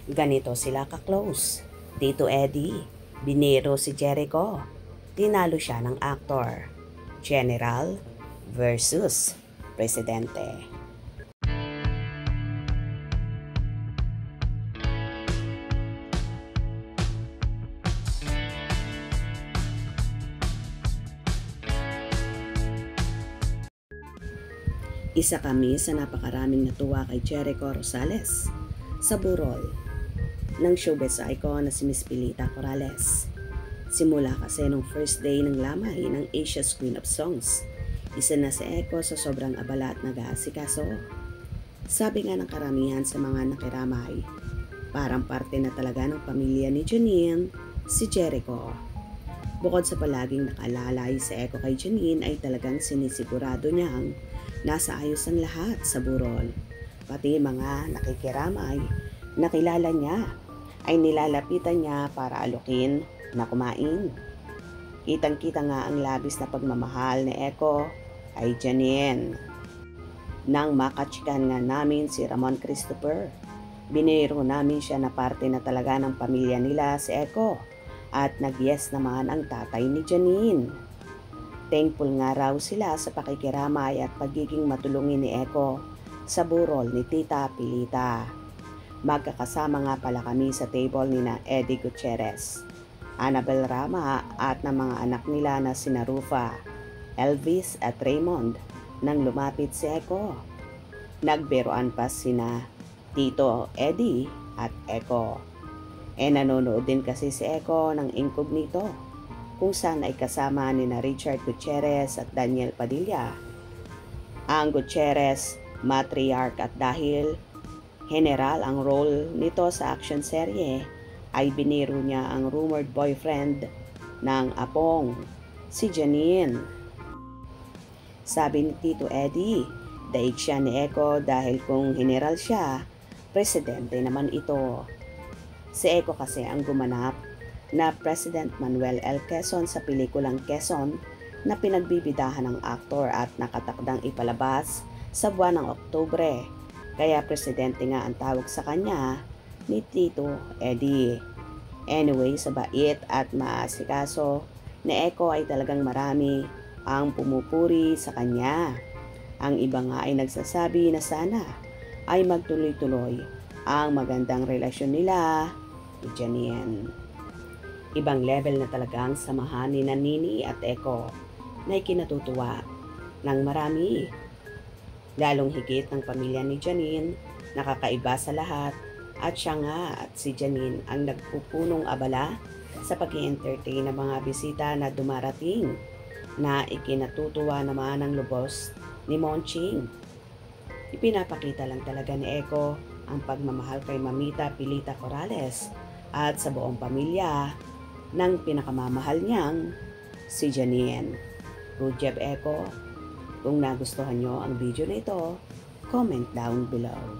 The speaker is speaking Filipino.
Ganito sila ka-close. Tito Eddie, biniro si Jericho. Tinalo siya ng aktor. General versus Presidente. Isa kami sa napakaraming natuwa kay Jericho Rosales sa burol ng showbiz icon na si Miss Pilita Corrales. Simula kasi nung first day ng lamay ng Asia's Queen of Songs, isa na si Echo sa sobrang abala at nag-aasikaso. Sabi nga ng karamihan sa mga nakiramay, parang parte na talaga ng pamilya ni Janine si Jericho. Bukod sa palaging nakalalay si Echo kay Janine ay talagang sinisigurado niyang nasa ayos ang lahat sa burol. Pati mga nakikiramay na kilala niya ay nilalapitan niya para alukin na kumain. Kitang-kita nga ang labis na pagmamahal ni Echo kay Janine. Nang makatsikan nga namin si Ramon Christopher, biniro namin siya na parte na talaga ng pamilya nila si Echo at nag-yes naman ang tatay ni Janine. Thankful nga raw sila sa pakikiramay at pagiging matulungin ni Echo sa burol ni Tita Pilita. Magkakasama nga pala kami sa table ni na Eddie Gutierrez, Annabel Rama at ng mga anak nila na sina Rufa, Elvis at Raymond nang lumapit si Echo. Nagbiruan pa sina Tito Eddie at Echo. Nanonood din kasi si Echo ng Incognito, kung saan ay kasama ni na Richard Gutierrez at Daniel Padilla. Ang Gutierrez, matriarch at dahil general ang role nito sa action serye, ay biniro niya ang rumored boyfriend ng apong, si Janine. Sabi ni Tito Eddie, daig siya ni Echo dahil kung general siya, presidente naman ito. Si Echo kasi ang gumanap na President Manuel L. Quezon sa pelikulang Quezon na pinagbibidahan ng aktor at nakatakdang ipalabas sa buwan ng Oktubre. Kaya presidente nga ang tawag sa kanya ni Tito Eddie. Anyway, sa bait at maasikaso ni Echo ay talagang marami ang pumupuri sa kanya. Ang iba nga ay nagsasabi na sana ay magtuloy-tuloy ang magandang relasyon nila ni Janine. Ibang level na talaga ang samahan ni Nini at Echo na ikinatutuwa ng marami. Lalong higit ng pamilya ni Janine, nakakaiba sa lahat at siya nga at si Janine ang nagpupunong abala sa pag-i-entertain ng mga bisita na dumarating na ikinatutuwa naman ang lubos ni Monching. Ipinapakita lang talaga ni Echo ang pagmamahal kay Mamita Pilita Corrales at sa buong pamilya ng pinakamamahal niyang si Janine. Good job, Echo. Kung nagustuhan nyo ang video na ito, comment down below.